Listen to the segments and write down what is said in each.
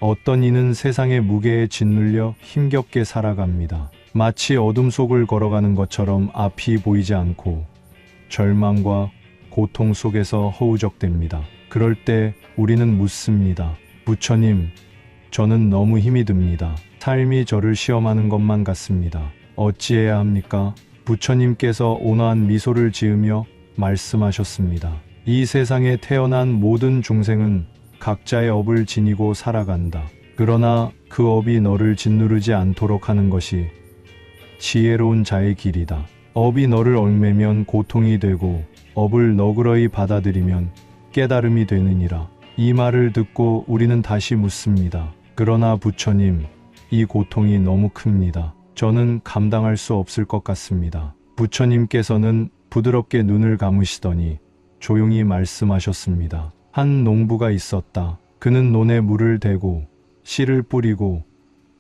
어떤 이는 세상의 무게에 짓눌려 힘겹게 살아갑니다. 마치 어둠 속을 걸어가는 것처럼 앞이 보이지 않고 절망과 고통 속에서 허우적댑니다. 그럴 때 우리는 묻습니다. 부처님, 저는 너무 힘이 듭니다. 삶이 저를 시험하는 것만 같습니다. 어찌해야 합니까? 부처님께서 온화한 미소를 지으며 말씀하셨습니다. 이 세상에 태어난 모든 중생은 각자의 업을 지니고 살아간다. 그러나 그 업이 너를 짓누르지 않도록 하는 것이 지혜로운 자의 길이다. 업이 너를 얽매면 고통이 되고 업을 너그러이 받아들이면 깨달음이 되느니라. 이 말을 듣고 우리는 다시 묻습니다. 그러나 부처님, 이 고통이 너무 큽니다. 저는 감당할 수 없을 것 같습니다. 부처님께서는 부드럽게 눈을 감으시더니 조용히 말씀하셨습니다. 한 농부가 있었다. 그는 논에 물을 대고 씨를 뿌리고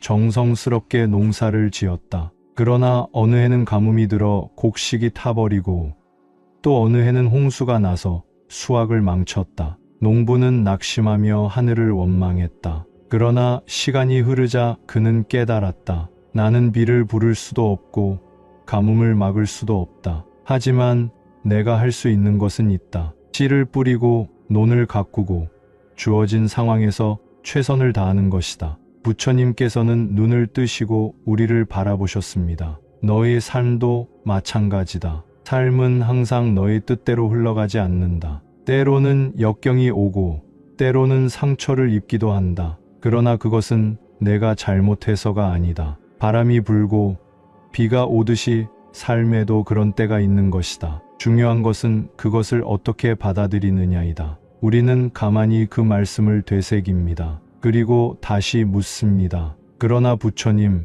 정성스럽게 농사를 지었다. 그러나 어느 해는 가뭄이 들어 곡식이 타버리고 또 어느 해는 홍수가 나서 수확을 망쳤다. 농부는 낙심하며 하늘을 원망했다. 그러나 시간이 흐르자 그는 깨달았다. 나는 비를 부를 수도 없고 가뭄을 막을 수도 없다. 하지만 내가 할 수 있는 것은 있다. 씨를 뿌리고 논을 가꾸고 주어진 상황에서 최선을 다하는 것이다. 부처님께서는 눈을 뜨시고 우리를 바라보셨습니다. 너의 삶도 마찬가지다. 삶은 항상 너의 뜻대로 흘러가지 않는다. 때로는 역경이 오고 때로는 상처를 입기도 한다. 그러나 그것은 내가 잘못해서가 아니다. 바람이 불고 비가 오듯이 삶에도 그런 때가 있는 것이다. 중요한 것은 그것을 어떻게 받아들이느냐이다. 우리는 가만히 그 말씀을 되새깁니다. 그리고 다시 묻습니다. 그러나 부처님,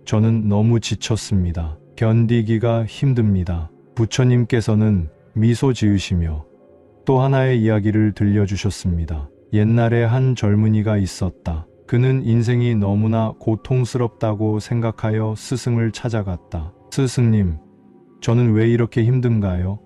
저는 너무 지쳤습니다. 견디기가 힘듭니다. 부처님께서는 미소 지으시며 또 하나의 이야기를 들려주셨습니다. 옛날에 한 젊은이가 있었다. 그는 인생이 너무나 고통스럽다고 생각하여 스승을 찾아갔다. 스승님, 저는 왜 이렇게 힘든가요?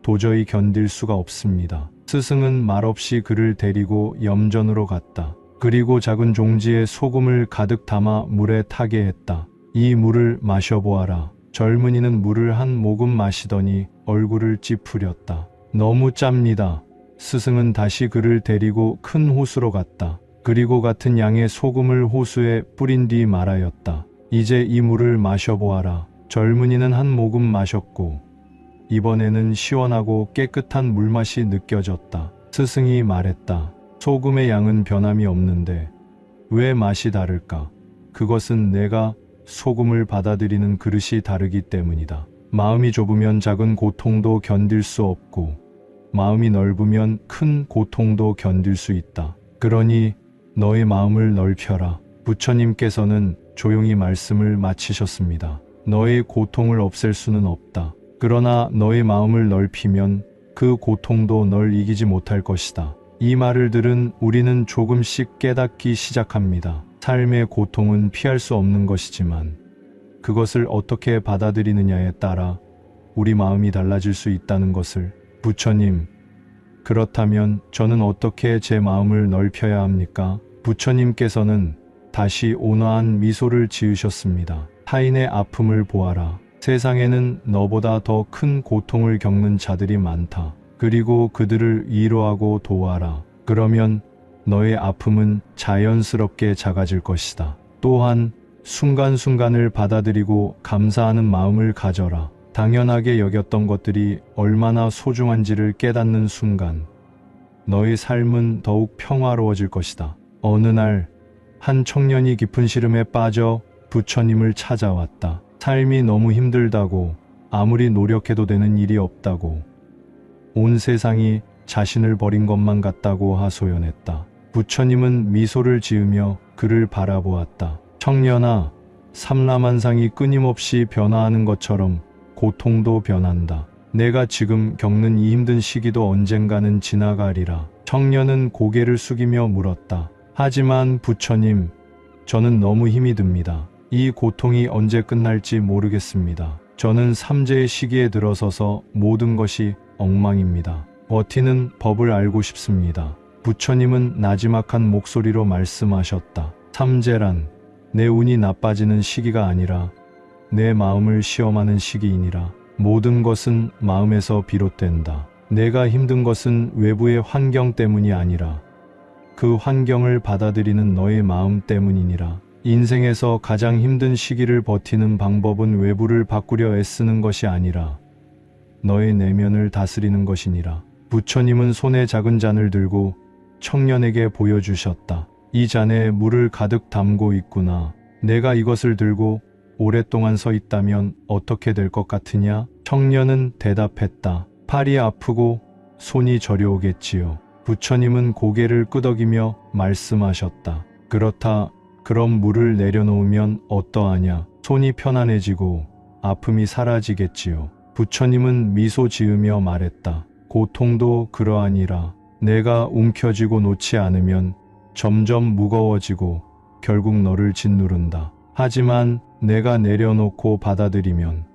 도저히 견딜 수가 없습니다. 스승은 말없이 그를 데리고 염전으로 갔다. 그리고 작은 종지에 소금을 가득 담아 물에 타게 했다. 이 물을 마셔보아라. 젊은이는 물을 한 모금 마시더니 얼굴을 찌푸렸다. 너무 짭니다. 스승은 다시 그를 데리고 큰 호수로 갔다. 그리고 같은 양의 소금을 호수에 뿌린 뒤 말하였다. 이제 이 물을 마셔보아라. 젊은이는 한 모금 마셨고 이번에는 시원하고 깨끗한 물맛이 느껴졌다. 스승이 말했다. 소금의 양은 변함이 없는데 왜 맛이 다를까? 그것은 내가 소금을 받아들이는 그릇이 다르기 때문이다. 마음이 좁으면 작은 고통도 견딜 수 없고 마음이 넓으면 큰 고통도 견딜 수 있다. 그러니 너의 마음을 넓혀라. 부처님께서는 조용히 말씀을 마치셨습니다. 너의 고통을 없앨 수는 없다. 그러나 너의 마음을 넓히면 그 고통도 널 이기지 못할 것이다. 이 말을 들은 우리는 조금씩 깨닫기 시작합니다. 삶의 고통은 피할 수 없는 것이지만 그것을 어떻게 받아들이느냐에 따라 우리 마음이 달라질 수 있다는 것을. 부처님, 그렇다면 저는 어떻게 제 마음을 넓혀야 합니까? 부처님께서는 다시 온화한 미소를 지으셨습니다. 타인의 아픔을 보아라. 세상에는 너보다 더 큰 고통을 겪는 자들이 많다. 그리고 그들을 위로하고 도와라. 그러면 너의 아픔은 자연스럽게 작아질 것이다. 또한 순간순간을 받아들이고 감사하는 마음을 가져라. 당연하게 여겼던 것들이 얼마나 소중한지를 깨닫는 순간 너의 삶은 더욱 평화로워질 것이다. 어느 날 한 청년이 깊은 시름에 빠져 부처님을 찾아왔다. 삶이 너무 힘들다고, 아무리 노력해도 되는 일이 없다고, 온 세상이 자신을 버린 것만 같다고 하소연했다. 부처님은 미소를 지으며 그를 바라보았다. 청년아, 삼라만상이 끊임없이 변화하는 것처럼 고통도 변한다. 내가 지금 겪는 이 힘든 시기도 언젠가는 지나가리라. 청년은 고개를 숙이며 물었다. 하지만 부처님, 저는 너무 힘이 듭니다. 이 고통이 언제 끝날지 모르겠습니다. 저는 삼재의 시기에 들어서서 모든 것이 엉망입니다. 버티는 법을 알고 싶습니다. 부처님은 나지막한 목소리로 말씀하셨다. 삼재란 내 운이 나빠지는 시기가 아니라 내 마음을 시험하는 시기이니라. 모든 것은 마음에서 비롯된다. 내가 힘든 것은 외부의 환경 때문이 아니라 그 환경을 받아들이는 너의 마음 때문이니라. 인생에서 가장 힘든 시기를 버티는 방법은 외부를 바꾸려 애쓰는 것이 아니라 너의 내면을 다스리는 것이니라. 부처님은 손에 작은 잔을 들고 청년에게 보여주셨다. 이 잔에 물을 가득 담고 있구나. 내가 이것을 들고 오랫동안 서 있다면 어떻게 될 것 같으냐? 청년은 대답했다. 팔이 아프고 손이 저려오겠지요. 부처님은 고개를 끄덕이며 말씀하셨다. 그렇다. 그럼 물을 내려놓으면 어떠하냐? 손이 편안해지고 아픔이 사라지겠지요. 부처님은 미소 지으며 말했다. 고통도 그러하니라. 내가 움켜쥐고 놓지 않으면 점점 무거워지고 결국 너를 짓누른다. 하지만 내가 내려놓고 받아들이면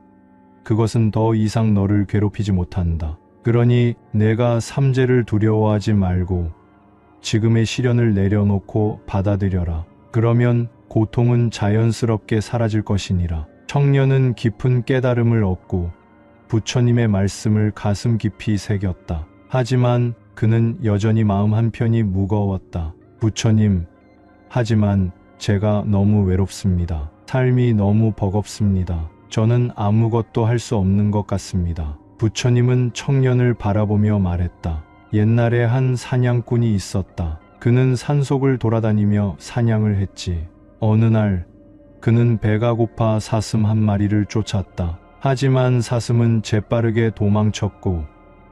그것은 더 이상 너를 괴롭히지 못한다. 그러니 내가 삼재를 두려워하지 말고 지금의 시련을 내려놓고 받아들여라. 그러면 고통은 자연스럽게 사라질 것이니라. 청년은 깊은 깨달음을 얻고 부처님의 말씀을 가슴 깊이 새겼다. 하지만 그는 여전히 마음 한편이 무거웠다. 부처님, 하지만 제가 너무 외롭습니다. 삶이 너무 버겁습니다. 저는 아무것도 할 수 없는 것 같습니다. 부처님은 청년을 바라보며 말했다. 옛날에 한 사냥꾼이 있었다. 그는 산속을 돌아다니며 사냥을 했지. 어느 날 그는 배가 고파 사슴 한 마리를 쫓았다. 하지만 사슴은 재빠르게 도망쳤고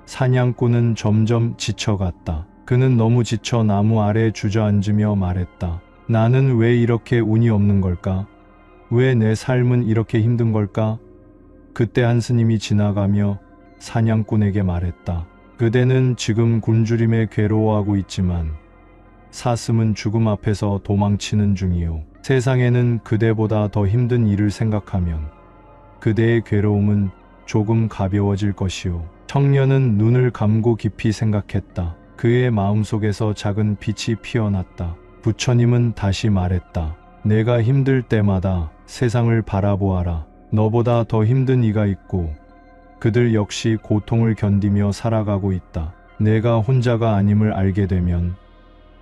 사냥꾼은 점점 지쳐갔다. 그는 너무 지쳐 나무 아래 주저앉으며 말했다. 나는 왜 이렇게 운이 없는 걸까? 왜 내 삶은 이렇게 힘든 걸까? 그때 한 스님이 지나가며 사냥꾼에게 말했다. 그대는 지금 굶주림에 괴로워하고 있지만 사슴은 죽음 앞에서 도망치는 중이요. 세상에는 그대보다 더 힘든 일을 생각하면 그대의 괴로움은 조금 가벼워질 것이요. 청년은 눈을 감고 깊이 생각했다. 그의 마음속에서 작은 빛이 피어났다. 부처님은 다시 말했다. 내가 힘들 때마다 세상을 바라보아라. 너보다 더 힘든 이가 있고 그들 역시 고통을 견디며 살아가고 있다. 내가 혼자가 아님을 알게 되면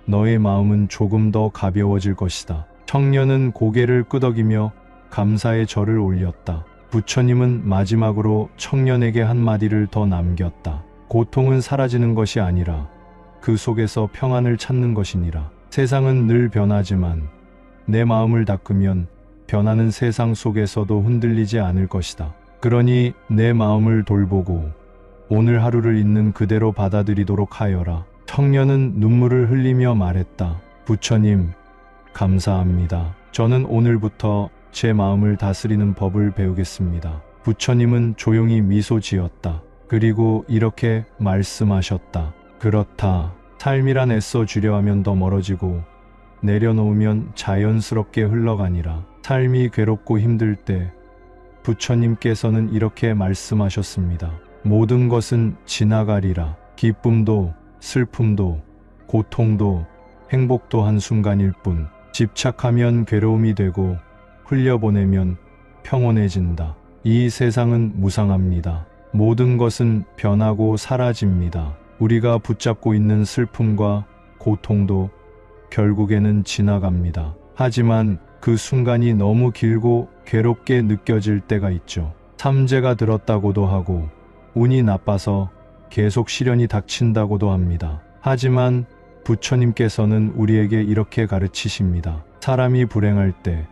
너의 마음은 조금 더 가벼워질 것이다. 청년은 고개를 끄덕이며 감사의 절을 올렸다. 부처님은 마지막으로 청년에게 한마디를 더 남겼다. 고통은 사라지는 것이 아니라 그 속에서 평안을 찾는 것이니라. 세상은 늘 변하지만 내 마음을 닦으면 변하는 세상 속에서도 흔들리지 않을 것이다. 그러니 내 마음을 돌보고 오늘 하루를 있는 그대로 받아들이도록 하여라. 청년은 눈물을 흘리며 말했다. 부처님, 감사합니다. 저는 오늘부터 제 마음을 다스리는 법을 배우겠습니다. 부처님은 조용히 미소 지었다. 그리고 이렇게 말씀하셨다. 그렇다. 삶이란 애써 주려 하면 더 멀어지고 내려놓으면 자연스럽게 흘러가니라. 삶이 괴롭고 힘들 때 부처님께서는 이렇게 말씀하셨습니다. 모든 것은 지나가리라. 기쁨도 슬픔도 고통도 행복도 한순간일 뿐. 집착하면 괴로움이 되고 흘려보내면 평온해진다. 이 세상은 무상합니다. 모든 것은 변하고 사라집니다. 우리가 붙잡고 있는 슬픔과 고통도 결국에는 지나갑니다. 하지만 그 순간이 너무 길고 괴롭게 느껴질 때가 있죠. 삼재가 들었다고도 하고 운이 나빠서 계속 시련이 닥친다고도 합니다. 하지만 부처님께서는 우리에게 이렇게 가르치십니다. 사람이 불행할 때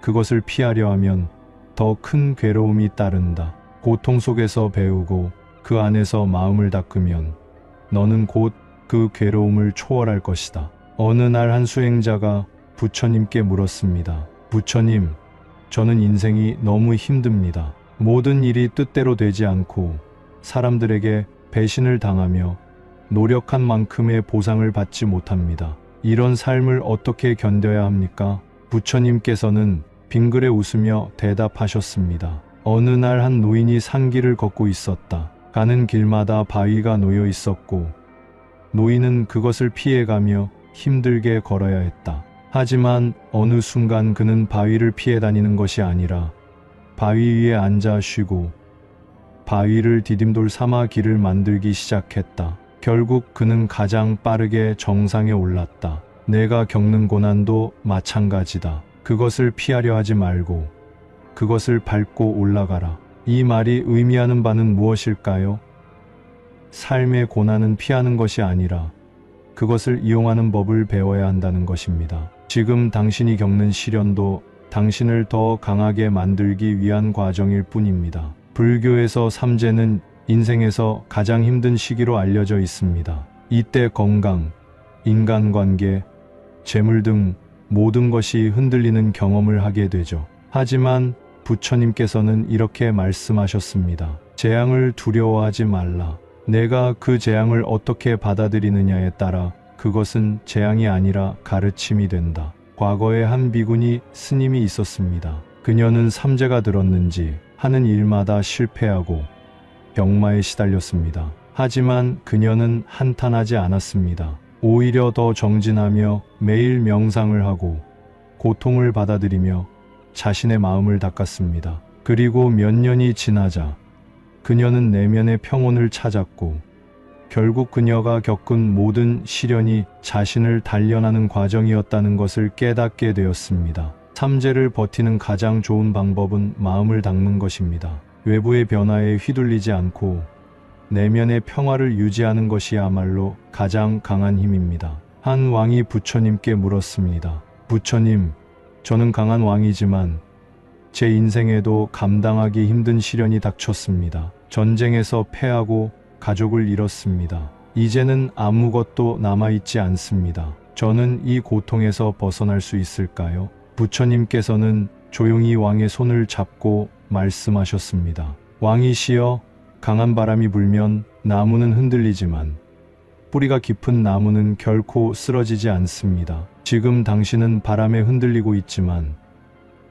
그것을 피하려 하면 더 큰 괴로움이 따른다. 고통 속에서 배우고 그 안에서 마음을 닦으면 너는 곧 그 괴로움을 초월할 것이다. 어느 날 한 수행자가 부처님께 물었습니다. 부처님, 저는 인생이 너무 힘듭니다. 모든 일이 뜻대로 되지 않고 사람들에게 배신을 당하며 노력한 만큼의 보상을 받지 못합니다. 이런 삶을 어떻게 견뎌야 합니까? 부처님께서는 빙그레 웃으며 대답하셨습니다. 어느 날 한 노인이 산길을 걷고 있었다. 가는 길마다 바위가 놓여 있었고 노인은 그것을 피해가며 힘들게 걸어야 했다. 하지만 어느 순간 그는 바위를 피해 다니는 것이 아니라 바위 위에 앉아 쉬고 바위를 디딤돌 삼아 길을 만들기 시작했다. 결국 그는 가장 빠르게 정상에 올랐다. 내가 겪는 고난도 마찬가지다. 그것을 피하려 하지 말고 그것을 밟고 올라가라. 이 말이 의미하는 바는 무엇일까요? 삶의 고난은 피하는 것이 아니라 그것을 이용하는 법을 배워야 한다는 것입니다. 지금 당신이 겪는 시련도 당신을 더 강하게 만들기 위한 과정일 뿐입니다. 불교에서 삼재는 인생에서 가장 힘든 시기로 알려져 있습니다. 이때 건강, 인간관계, 재물 등 모든 것이 흔들리는 경험을 하게 되죠. 하지만 부처님께서는 이렇게 말씀하셨습니다. 재앙을 두려워하지 말라. 내가 그 재앙을 어떻게 받아들이느냐에 따라 그것은 재앙이 아니라 가르침이 된다. 과거에 한 비구니 스님이 있었습니다. 그녀는 삼재가 들었는지 하는 일마다 실패하고 병마에 시달렸습니다. 하지만 그녀는 한탄하지 않았습니다. 오히려 더 정진하며 매일 명상을 하고 고통을 받아들이며 자신의 마음을 닦았습니다. 그리고 몇 년이 지나자 그녀는 내면의 평온을 찾았고 결국 그녀가 겪은 모든 시련이 자신을 단련하는 과정이었다는 것을 깨닫게 되었습니다. 삼재를 버티는 가장 좋은 방법은 마음을 닦는 것입니다. 외부의 변화에 휘둘리지 않고 내면의 평화를 유지하는 것이야말로 가장 강한 힘입니다. 한 왕이 부처님께 물었습니다. 부처님, 저는 강한 왕이지만 제 인생에도 감당하기 힘든 시련이 닥쳤습니다. 전쟁에서 패하고 가족을 잃었습니다. 이제는 아무것도 남아있지 않습니다. 저는 이 고통에서 벗어날 수 있을까요? 부처님께서는 조용히 왕의 손을 잡고 말씀하셨습니다. 왕이시여, 강한 바람이 불면 나무는 흔들리지만 뿌리가 깊은 나무는 결코 쓰러지지 않습니다. 지금 당신은 바람에 흔들리고 있지만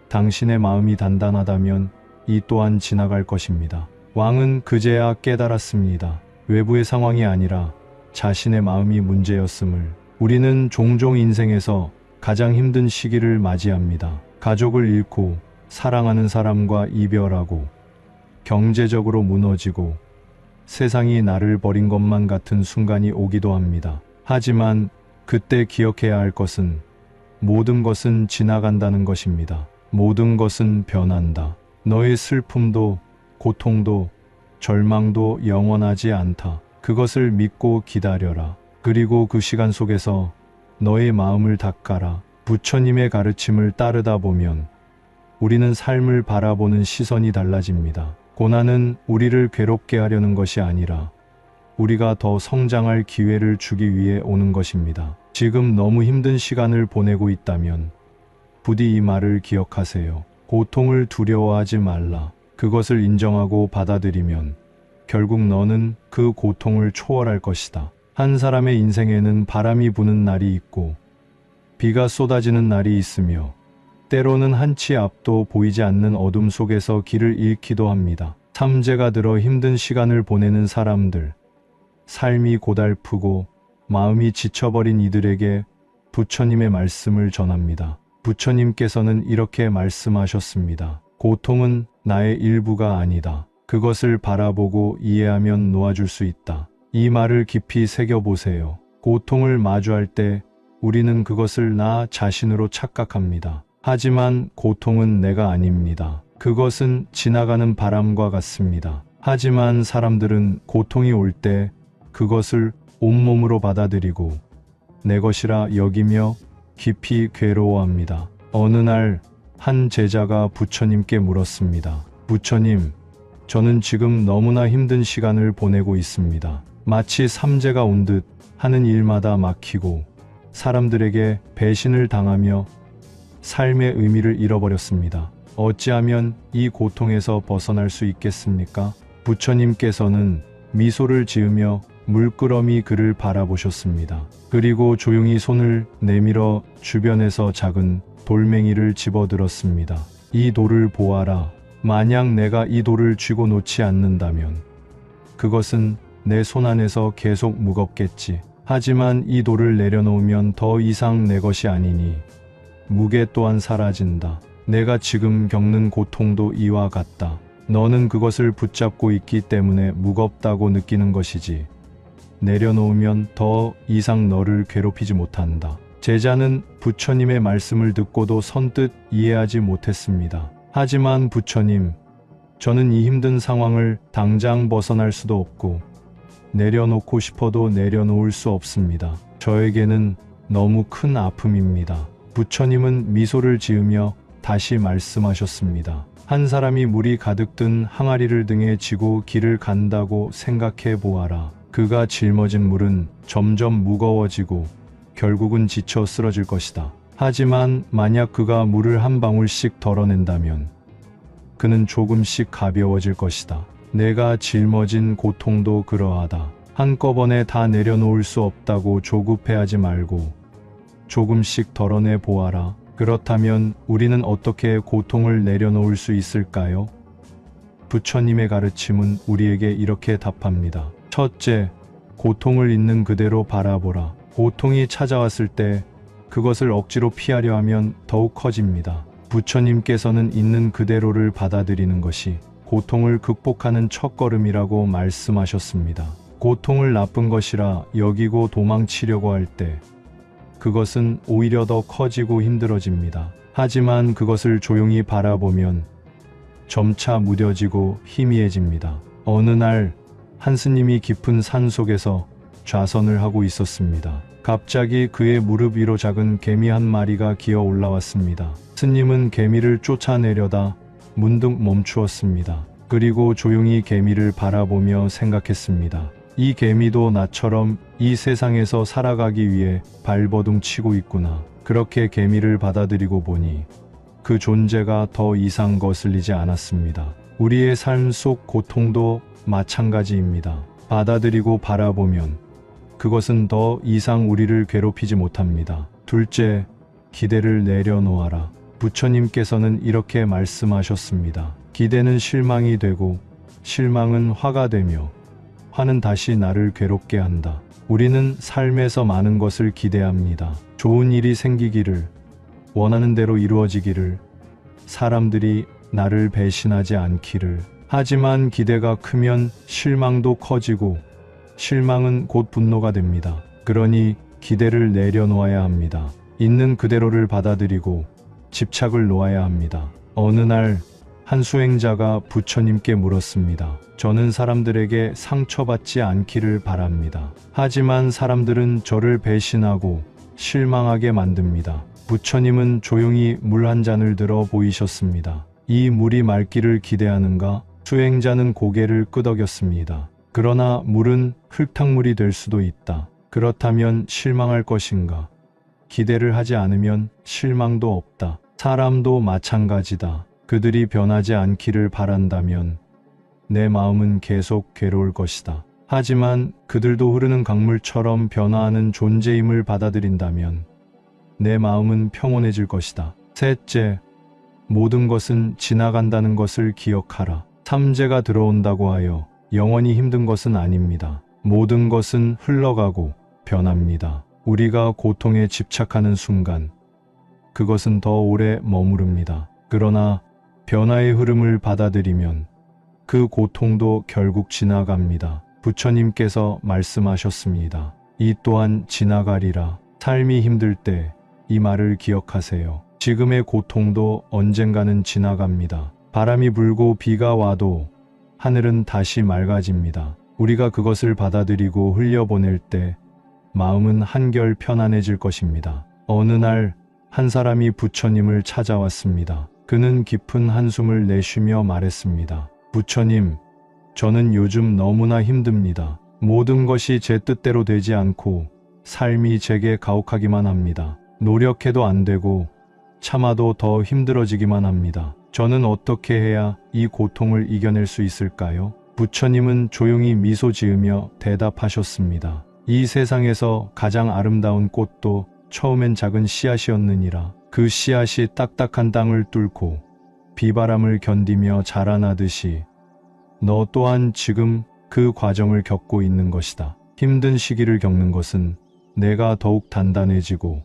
당신의 마음이 단단하다면 이 또한 지나갈 것입니다. 왕은 그제야 깨달았습니다. 외부의 상황이 아니라 자신의 마음이 문제였음을. 우리는 종종 인생에서 가장 힘든 시기를 맞이합니다. 가족을 잃고 사랑하는 사람과 이별하고 경제적으로 무너지고 세상이 나를 버린 것만 같은 순간이 오기도 합니다. 하지만 그때 기억해야 할 것은 모든 것은 지나간다는 것입니다. 모든 것은 변한다. 너의 슬픔도 고통도 절망도 영원하지 않다. 그것을 믿고 기다려라. 그리고 그 시간 속에서 너의 마음을 닦아라. 부처님의 가르침을 따르다 보면 우리는 삶을 바라보는 시선이 달라집니다. 고난은 우리를 괴롭게 하려는 것이 아니라 우리가 더 성장할 기회를 주기 위해 오는 것입니다. 지금 너무 힘든 시간을 보내고 있다면 부디 이 말을 기억하세요. 고통을 두려워하지 말라. 그것을 인정하고 받아들이면 결국 너는 그 고통을 초월할 것이다. 한 사람의 인생에는 바람이 부는 날이 있고 비가 쏟아지는 날이 있으며 때로는 한치 앞도 보이지 않는 어둠 속에서 길을 잃기도 합니다. 삼재가 들어 힘든 시간을 보내는 사람들, 삶이 고달프고 마음이 지쳐버린 이들에게 부처님의 말씀을 전합니다. 부처님께서는 이렇게 말씀하셨습니다. 고통은 나의 일부가 아니다. 그것을 바라보고 이해하면 놓아줄 수 있다. 이 말을 깊이 새겨보세요. 고통을 마주할 때 우리는 그것을 나 자신으로 착각합니다. 하지만 고통은 내가 아닙니다. 그것은 지나가는 바람과 같습니다. 하지만 사람들은 고통이 올 때 그것을 온몸으로 받아들이고 내 것이라 여기며 깊이 괴로워합니다. 어느 날 한 제자가 부처님께 물었습니다. 부처님, 저는 지금 너무나 힘든 시간을 보내고 있습니다. 마치 삼재가 온 듯 하는 일마다 막히고 사람들에게 배신을 당하며 삶의 의미를 잃어버렸습니다. 어찌하면 이 고통에서 벗어날 수 있겠습니까? 부처님께서는 미소를 지으며 물끄러미 그를 바라보셨습니다. 그리고 조용히 손을 내밀어 주변에서 작은 돌멩이를 집어들었습니다. 이 돌을 보아라. 만약 내가 이 돌을 쥐고 놓지 않는다면 그것은 내 손 안에서 계속 무겁겠지. 하지만 이 돌을 내려놓으면 더 이상 내 것이 아니니 무게 또한 사라진다. 내가 지금 겪는 고통도 이와 같다. 너는 그것을 붙잡고 있기 때문에 무겁다고 느끼는 것이지. 내려놓으면 더 이상 너를 괴롭히지 못한다. 제자는 부처님의 말씀을 듣고도 선뜻 이해하지 못했습니다. 하지만 부처님, 저는 이 힘든 상황을 당장 벗어날 수도 없고 내려놓고 싶어도 내려놓을 수 없습니다. 저에게는 너무 큰 아픔입니다. 부처님은 미소를 지으며 다시 말씀하셨습니다. 한 사람이 물이 가득 든 항아리를 등에 지고 길을 간다고 생각해 보아라. 그가 짊어진 물은 점점 무거워지고 결국은 지쳐 쓰러질 것이다. 하지만 만약 그가 물을 한 방울씩 덜어낸다면 그는 조금씩 가벼워질 것이다. 내가 짊어진 고통도 그러하다. 한꺼번에 다 내려놓을 수 없다고 조급해하지 말고 조금씩 덜어내 보아라. 그렇다면 우리는 어떻게 고통을 내려놓을 수 있을까요? 부처님의 가르침은 우리에게 이렇게 답합니다. 첫째, 고통을 있는 그대로 바라보라. 고통이 찾아왔을 때 그것을 억지로 피하려 하면 더욱 커집니다. 부처님께서는 있는 그대로를 받아들이는 것이 고통을 극복하는 첫걸음이라고 말씀하셨습니다. 고통을 나쁜 것이라 여기고 도망치려고 할 때 그것은 오히려 더 커지고 힘들어집니다. 하지만 그것을 조용히 바라보면 점차 무뎌지고 희미해집니다. 어느 날 한 스님이 깊은 산 속에서 좌선을 하고 있었습니다. 갑자기 그의 무릎 위로 작은 개미 한 마리가 기어 올라왔습니다. 스님은 개미를 쫓아내려다 문득 멈추었습니다. 그리고 조용히 개미를 바라보며 생각했습니다. 이 개미도 나처럼 이 세상에서 살아가기 위해 발버둥 치고 있구나. 그렇게 개미를 받아들이고 보니 그 존재가 더 이상 거슬리지 않았습니다. 우리의 삶 속 고통도 마찬가지입니다. 받아들이고 바라보면 그것은 더 이상 우리를 괴롭히지 못합니다. 둘째, 기대를 내려놓아라. 부처님께서는 이렇게 말씀하셨습니다. 기대는 실망이 되고 실망은 화가 되며 화는 다시 나를 괴롭게 한다. 우리는 삶에서 많은 것을 기대합니다. 좋은 일이 생기기를, 원하는 대로 이루어지기를, 사람들이 나를 배신하지 않기를. 하지만 기대가 크면 실망도 커지고 실망은 곧 분노가 됩니다. 그러니 기대를 내려놓아야 합니다. 있는 그대로를 받아들이고 집착을 놓아야 합니다. 어느 날 한 수행자가 부처님께 물었습니다. 저는 사람들에게 상처받지 않기를 바랍니다. 하지만 사람들은 저를 배신하고 실망하게 만듭니다. 부처님은 조용히 물 한 잔을 들어 보이셨습니다. 이 물이 맑기를 기대하는가? 수행자는 고개를 끄덕였습니다. 그러나 물은 흙탕물이 될 수도 있다. 그렇다면 실망할 것인가? 기대를 하지 않으면 실망도 없다. 사람도 마찬가지다. 그들이 변하지 않기를 바란다면 내 마음은 계속 괴로울 것이다. 하지만 그들도 흐르는 강물처럼 변화하는 존재임을 받아들인다면 내 마음은 평온해질 것이다. 셋째, 모든 것은 지나간다는 것을 기억하라. 삼재가 들어온다고 하여 영원히 힘든 것은 아닙니다. 모든 것은 흘러가고 변합니다. 우리가 고통에 집착하는 순간 그것은 더 오래 머무릅니다. 그러나 변화의 흐름을 받아들이면 그 고통도 결국 지나갑니다. 부처님께서 말씀하셨습니다. 이 또한 지나가리라. 삶이 힘들 때 이 말을 기억하세요. 지금의 고통도 언젠가는 지나갑니다. 바람이 불고 비가 와도 하늘은 다시 맑아집니다. 우리가 그것을 받아들이고 흘려보낼 때 마음은 한결 편안해질 것입니다. 어느 날 한 사람이 부처님을 찾아왔습니다. 그는 깊은 한숨을 내쉬며 말했습니다. 부처님, 저는 요즘 너무나 힘듭니다. 모든 것이 제 뜻대로 되지 않고 삶이 제게 가혹하기만 합니다. 노력해도 안 되고 참아도 더 힘들어지기만 합니다. 저는 어떻게 해야 이 고통을 이겨낼 수 있을까요? 부처님은 조용히 미소 지으며 대답하셨습니다. 이 세상에서 가장 아름다운 꽃도 처음엔 작은 씨앗이었느니라. 그 씨앗이 딱딱한 땅을 뚫고 비바람을 견디며 자라나듯이 너 또한 지금 그 과정을 겪고 있는 것이다. 힘든 시기를 겪는 것은 내가 더욱 단단해지고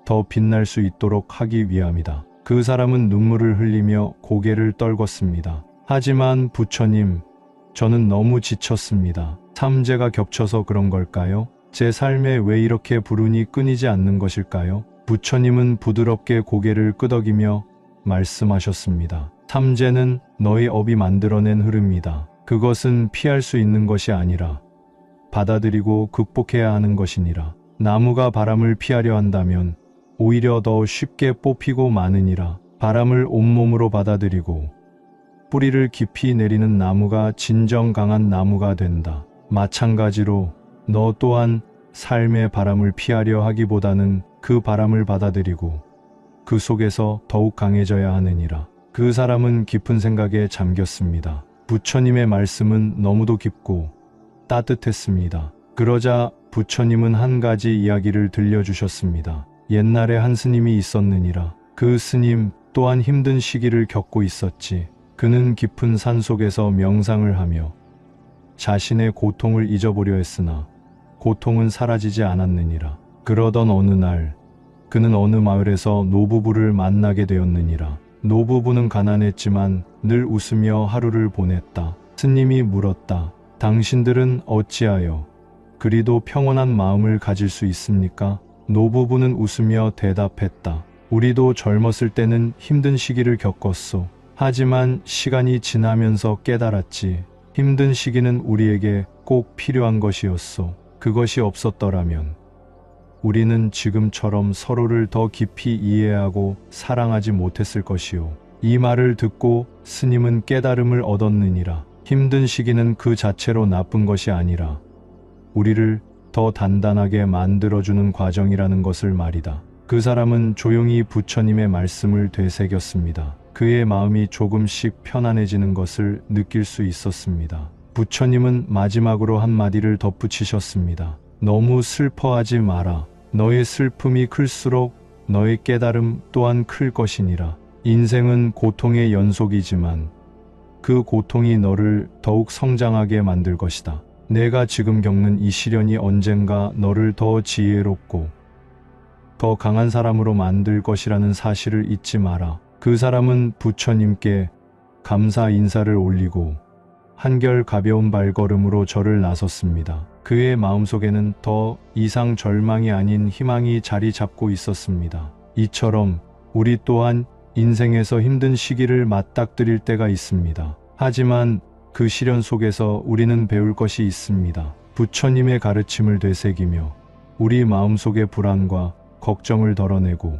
더 빛날 수 있도록 하기 위함이다. 그 사람은 눈물을 흘리며 고개를 떨궜습니다. 하지만 부처님, 저는 너무 지쳤습니다. 삼재가 겹쳐서 그런 걸까요? 제 삶에 왜 이렇게 불운이 끊이지 않는 것일까요? 부처님은 부드럽게 고개를 끄덕이며 말씀하셨습니다. 삼재는 너의 업이 만들어낸 흐름이다. 그것은 피할 수 있는 것이 아니라 받아들이고 극복해야 하는 것이니라. 나무가 바람을 피하려 한다면 오히려 더 쉽게 뽑히고 마느니라. 바람을 온몸으로 받아들이고 뿌리를 깊이 내리는 나무가 진정 강한 나무가 된다. 마찬가지로 너 또한 삶의 바람을 피하려 하기보다는 그 바람을 받아들이고 그 속에서 더욱 강해져야 하느니라. 그 사람은 깊은 생각에 잠겼습니다. 부처님의 말씀은 너무도 깊고 따뜻했습니다. 그러자 부처님은 한 가지 이야기를 들려주셨습니다. 옛날에 한 스님이 있었느니라. 그 스님 또한 힘든 시기를 겪고 있었지. 그는 깊은 산 속에서 명상을 하며 자신의 고통을 잊어보려 했으나 고통은 사라지지 않았느니라. 그러던 어느 날 그는 어느 마을에서 노부부를 만나게 되었느니라. 노부부는 가난했지만 늘 웃으며 하루를 보냈다. 스님이 물었다. 당신들은 어찌하여 그리도 평온한 마음을 가질 수 있습니까? 노부부는 웃으며 대답했다. 우리도 젊었을 때는 힘든 시기를 겪었소. 하지만 시간이 지나면서 깨달았지. 힘든 시기는 우리에게 꼭 필요한 것이었소. 그것이 없었더라면 우리는 지금처럼 서로를 더 깊이 이해하고 사랑하지 못했을 것이오. 이 말을 듣고 스님은 깨달음을 얻었느니라. 힘든 시기는 그 자체로 나쁜 것이 아니라 우리를 더 단단하게 만들어주는 과정이라는 것을 말이다. 그 사람은 조용히 부처님의 말씀을 되새겼습니다. 그의 마음이 조금씩 편안해지는 것을 느낄 수 있었습니다. 부처님은 마지막으로 한마디를 덧붙이셨습니다. 너무 슬퍼하지 마라. 너의 슬픔이 클수록 너의 깨달음 또한 클 것이니라. 인생은 고통의 연속이지만 그 고통이 너를 더욱 성장하게 만들 것이다. 내가 지금 겪는 이 시련이 언젠가 너를 더 지혜롭고 더 강한 사람으로 만들 것이라는 사실을 잊지 마라. 그 사람은 부처님께 감사 인사를 올리고 한결 가벼운 발걸음으로 절을 나섰습니다. 그의 마음속에는 더 이상 절망이 아닌 희망이 자리 잡고 있었습니다. 이처럼 우리 또한 인생에서 힘든 시기를 맞닥뜨릴 때가 있습니다. 하지만 그 시련 속에서 우리는 배울 것이 있습니다. 부처님의 가르침을 되새기며 우리 마음속의 불안과 걱정을 덜어내고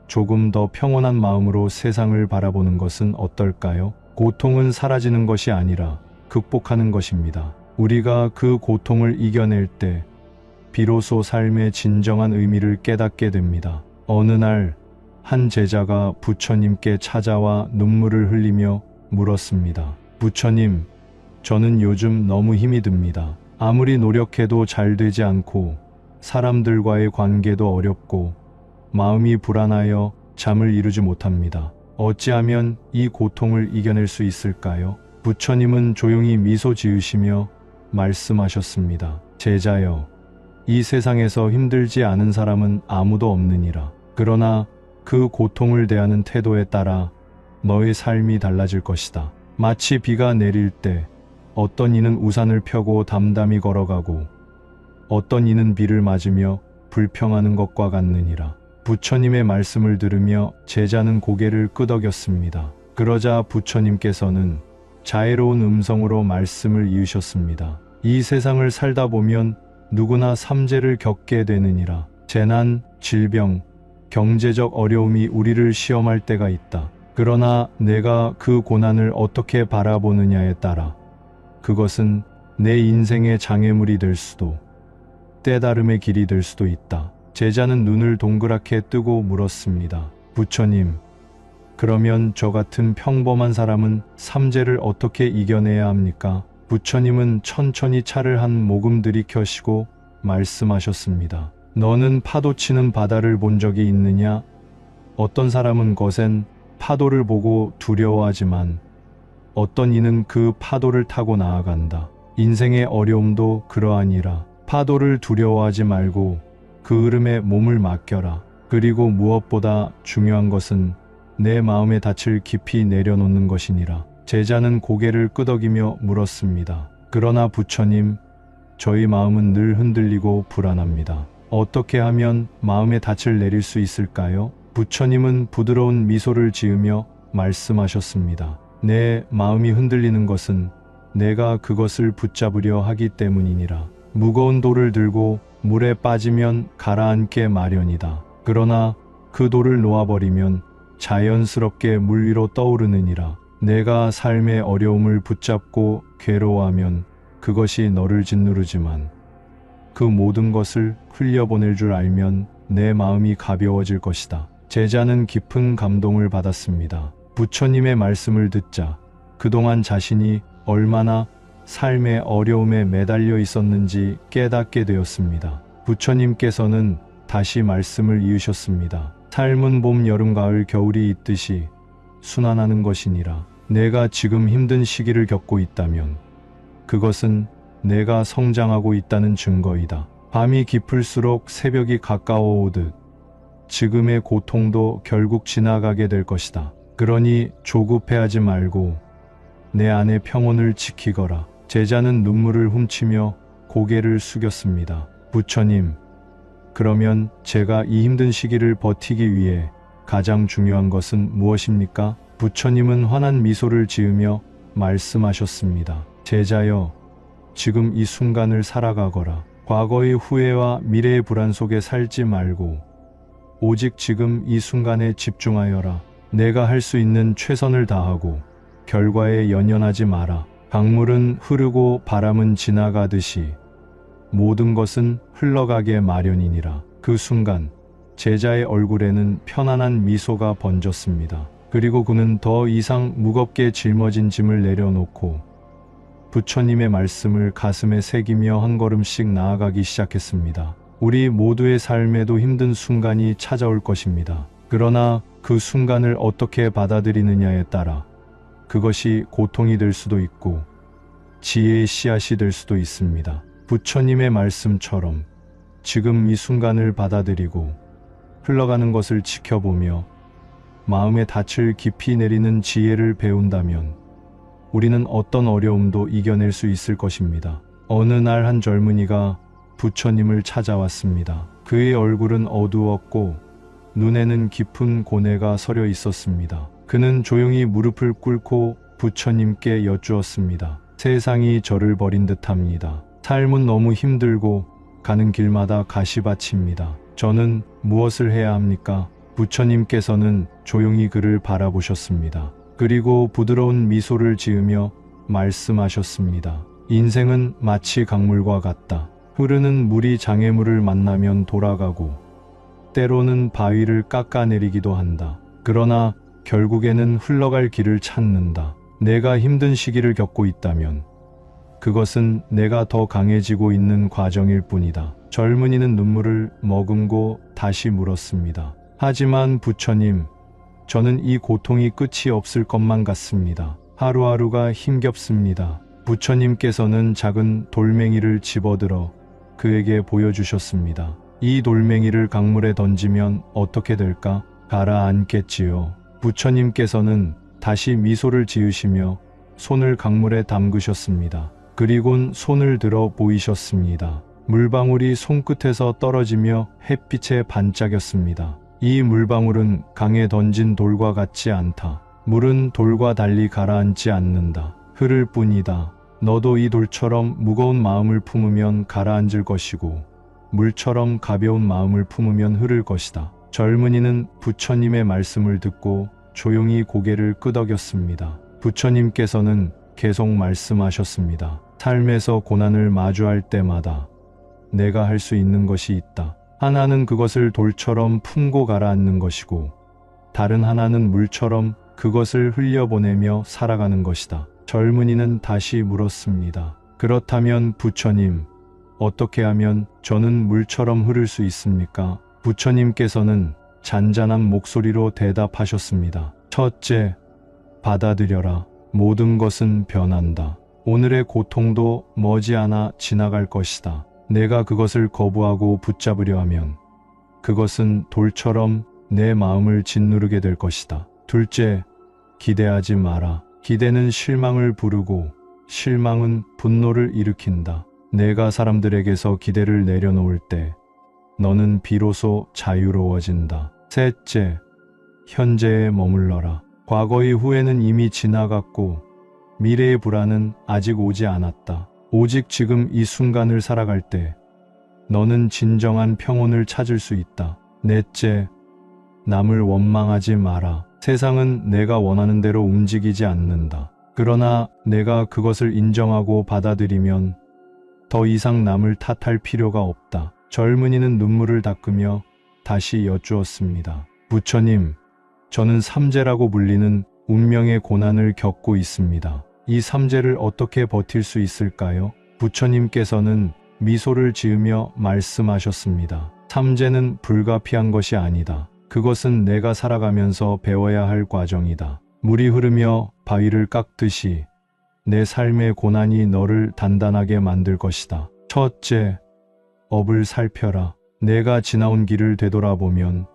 조금 더 평온한 마음으로 세상을 바라보는 것은 어떨까요? 고통은 사라지는 것이 아니라 극복하는 것입니다. 우리가 그 고통을 이겨낼 때 비로소 삶의 진정한 의미를 깨닫게 됩니다. 어느 날 한 제자가 부처님께 찾아와 눈물을 흘리며 물었습니다. 부처님, 저는 요즘 너무 힘이 듭니다. 아무리 노력해도 잘 되지 않고 사람들과의 관계도 어렵고 마음이 불안하여 잠을 이루지 못합니다. 어찌하면 이 고통을 이겨낼 수 있을까요? 부처님은 조용히 미소 지으시며 말씀하셨습니다. 제자여, 이 세상에서 힘들지 않은 사람은 아무도 없느니라. 그러나 그 고통을 대하는 태도에 따라 너의 삶이 달라질 것이다. 마치 비가 내릴 때 어떤 이는 우산을 펴고 담담히 걸어가고 어떤 이는 비를 맞으며 불평하는 것과 같느니라. 부처님의 말씀을 들으며 제자는 고개를 끄덕였습니다. 그러자 부처님께서는 자애로운 음성으로 말씀을 이으셨습니다. 이 세상을 살다 보면 누구나 삼재를 겪게 되느니라. 재난, 질병, 경제적 어려움이 우리를 시험할 때가 있다. 그러나 내가 그 고난을 어떻게 바라보느냐에 따라 그것은 내 인생의 장애물이 될 수도 깨달음의 길이 될 수도 있다. 제자는 눈을 동그랗게 뜨고 물었습니다. 부처님, 그러면 저 같은 평범한 사람은 삼재를 어떻게 이겨내야 합니까? 부처님은 천천히 차를 한 모금 들이켜시고 말씀하셨습니다. 너는 파도 치는 바다를 본 적이 있느냐? 어떤 사람은 거센 파도를 보고 두려워하지만 어떤 이는 그 파도를 타고 나아간다. 인생의 어려움도 그러하니라. 파도를 두려워하지 말고 그 흐름에 몸을 맡겨라. 그리고 무엇보다 중요한 것은 내 마음의 닻을 깊이 내려놓는 것이니라. 제자는 고개를 끄덕이며 물었습니다. 그러나 부처님, 저희 마음은 늘 흔들리고 불안합니다. 어떻게 하면 마음의 닻을 내릴 수 있을까요? 부처님은 부드러운 미소를 지으며 말씀하셨습니다. 내 마음이 흔들리는 것은 내가 그것을 붙잡으려 하기 때문이니라. 무거운 돌을 들고 물에 빠지면 가라앉게 마련이다. 그러나 그 돌을 놓아버리면 자연스럽게 물 위로 떠오르느니라. 내가 삶의 어려움을 붙잡고 괴로워하면 그것이 너를 짓누르지만 그 모든 것을 흘려보낼 줄 알면 내 마음이 가벼워질 것이다. 제자는 깊은 감동을 받았습니다. 부처님의 말씀을 듣자 그동안 자신이 얼마나 삶의 어려움에 매달려 있었는지 깨닫게 되었습니다. 부처님께서는 다시 말씀을 이으셨습니다. 삶은 봄, 여름, 가을, 겨울이 있듯이 순환하는 것이니라. 내가 지금 힘든 시기를 겪고 있다면 그것은 내가 성장하고 있다는 증거이다. 밤이 깊을수록 새벽이 가까워 오듯 지금의 고통도 결국 지나가게 될 것이다. 그러니 조급해하지 말고 내 안의 평온을 지키거라. 제자는 눈물을 훔치며 고개를 숙였습니다. 부처님, 그러면 제가 이 힘든 시기를 버티기 위해 가장 중요한 것은 무엇입니까? 부처님은 환한 미소를 지으며 말씀하셨습니다. 제자여, 지금 이 순간을 살아가거라. 과거의 후회와 미래의 불안 속에 살지 말고 오직 지금 이 순간에 집중하여라. 내가 할 수 있는 최선을 다하고 결과에 연연하지 마라. 강물은 흐르고 바람은 지나가듯이 모든 것은 흘러가게 마련이니라. 그 순간 제자의 얼굴에는 편안한 미소가 번졌습니다. 그리고 그는 더 이상 무겁게 짊어진 짐을 내려놓고 부처님의 말씀을 가슴에 새기며 한 걸음씩 나아가기 시작했습니다. 우리 모두의 삶에도 힘든 순간이 찾아올 것입니다. 그러나 그 순간을 어떻게 받아들이느냐에 따라 그것이 고통이 될 수도 있고 지혜의 씨앗이 될 수도 있습니다. 부처님의 말씀처럼 지금 이 순간을 받아들이고 흘러가는 것을 지켜보며 마음의 닻을 깊이 내리는 지혜를 배운다면 우리는 어떤 어려움도 이겨낼 수 있을 것입니다. 어느 날 한 젊은이가 부처님을 찾아왔습니다. 그의 얼굴은 어두웠고 눈에는 깊은 고뇌가 서려 있었습니다. 그는 조용히 무릎을 꿇고 부처님께 여쭈었습니다. 세상이 저를 버린 듯합니다. 삶은 너무 힘들고 가는 길마다 가시밭입니다. 저는 무엇을 해야 합니까? 부처님께서는 조용히 그를 바라보셨습니다. 그리고 부드러운 미소를 지으며 말씀하셨습니다. 인생은 마치 강물과 같다. 흐르는 물이 장애물을 만나면 돌아가고 때로는 바위를 깎아내리기도 한다. 그러나 결국에는 흘러갈 길을 찾는다. 내가 힘든 시기를 겪고 있다면 그것은 내가 더 강해지고 있는 과정일 뿐이다. 젊은이는 눈물을 머금고 다시 물었습니다. 하지만 부처님, 저는 이 고통이 끝이 없을 것만 같습니다. 하루하루가 힘겹습니다. 부처님께서는 작은 돌멩이를 집어들어 그에게 보여주셨습니다. 이 돌멩이를 강물에 던지면 어떻게 될까? 가라앉겠지요. 부처님께서는 다시 미소를 지으시며 손을 강물에 담그셨습니다. 그리곤 손을 들어 보이셨습니다. 물방울이 손끝에서 떨어지며 햇빛에 반짝였습니다. 이 물방울은 강에 던진 돌과 같지 않다. 물은 돌과 달리 가라앉지 않는다. 흐를 뿐이다. 너도 이 돌처럼 무거운 마음을 품으면 가라앉을 것이고 물처럼 가벼운 마음을 품으면 흐를 것이다. 젊은이는 부처님의 말씀을 듣고 조용히 고개를 끄덕였습니다. 부처님께서는 계속 말씀하셨습니다. 삶에서 고난을 마주할 때마다 내가 할 수 있는 것이 있다. 하나는 그것을 돌처럼 품고 가라앉는 것이고 다른 하나는 물처럼 그것을 흘려보내며 살아가는 것이다. 젊은이는 다시 물었습니다. 그렇다면 부처님, 어떻게 하면 저는 물처럼 흐를 수 있습니까? 부처님께서는 잔잔한 목소리로 대답하셨습니다. 첫째, 받아들여라. 모든 것은 변한다. 오늘의 고통도 머지않아 지나갈 것이다. 내가 그것을 거부하고 붙잡으려 하면 그것은 돌처럼 내 마음을 짓누르게 될 것이다. 둘째, 기대하지 마라. 기대는 실망을 부르고 실망은 분노를 일으킨다. 내가 사람들에게서 기대를 내려놓을 때 너는 비로소 자유로워진다. 셋째, 현재에 머물러라. 과거의 후회는 이미 지나갔고 미래의 불안은 아직 오지 않았다. 오직 지금 이 순간을 살아갈 때 너는 진정한 평온을 찾을 수 있다. 넷째, 남을 원망하지 마라. 세상은 내가 원하는 대로 움직이지 않는다. 그러나 내가 그것을 인정하고 받아들이면 더 이상 남을 탓할 필요가 없다. 젊은이는 눈물을 닦으며 다시 여쭈었습니다. 부처님, 저는 삼재라고 불리는 운명의 고난을 겪고 있습니다. 이 삼재를 어떻게 버틸 수 있을까요? 부처님께서는 미소를 지으며 말씀하셨습니다. 삼재는 불가피한 것이 아니다. 그것은 내가 살아가면서 배워야 할 과정이다. 물이 흐르며 바위를 깎듯이 내 삶의 고난이 너를 단단하게 만들 것이다. 첫째, 업을 살펴라. 내가 지나온 길을 되돌아보면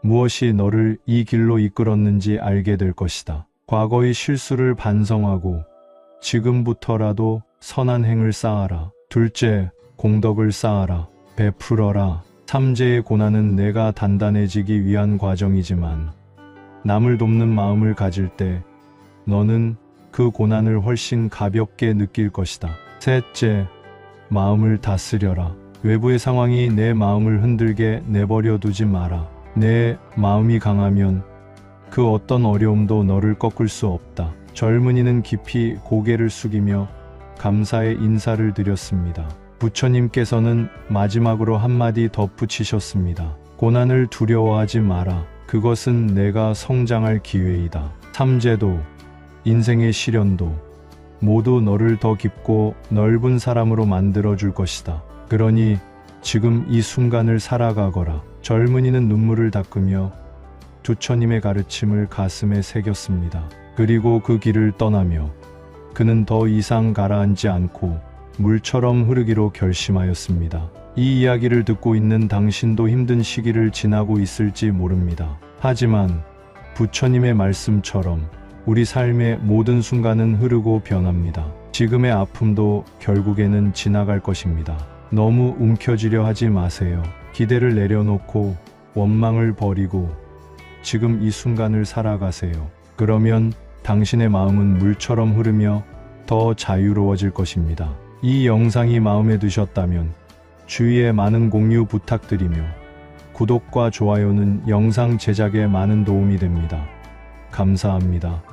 무엇이 너를 이 길로 이끌었는지 알게 될 것이다. 과거의 실수를 반성하고 지금부터라도 선한 행을 쌓아라. 둘째, 공덕을 쌓아라. 베풀어라. 삼재의 고난은 내가 단단해지기 위한 과정이지만 남을 돕는 마음을 가질 때 너는 그 고난을 훨씬 가볍게 느낄 것이다. 셋째, 마음을 다스려라. 외부의 상황이 내 마음을 흔들게 내버려 두지 마라. 내 마음이 강하면 그 어떤 어려움도 너를 꺾을 수 없다. 젊은이는 깊이 고개를 숙이며 감사의 인사를 드렸습니다. 부처님께서는 마지막으로 한마디 덧붙이셨습니다. 고난을 두려워하지 마라. 그것은 내가 성장할 기회이다. 삼재도 인생의 시련도 모두 너를 더 깊고 넓은 사람으로 만들어줄 것이다. 그러니 지금 이 순간을 살아가거라. 젊은이는 눈물을 닦으며 부처님의 가르침을 가슴에 새겼습니다. 그리고 그 길을 떠나며 그는 더 이상 가라앉지 않고 물처럼 흐르기로 결심하였습니다. 이 이야기를 듣고 있는 당신도 힘든 시기를 지나고 있을지 모릅니다. 하지만 부처님의 말씀처럼 우리 삶의 모든 순간은 흐르고 변합니다. 지금의 아픔도 결국에는 지나갈 것입니다. 너무 움켜쥐려 하지 마세요. 기대를 내려놓고 원망을 버리고 지금 이 순간을 살아가세요. 그러면 당신의 마음은 물처럼 흐르며 더 자유로워질 것입니다. 이 영상이 마음에 드셨다면 주위에 많은 공유 부탁드리며 구독과 좋아요는 영상 제작에 많은 도움이 됩니다. 감사합니다.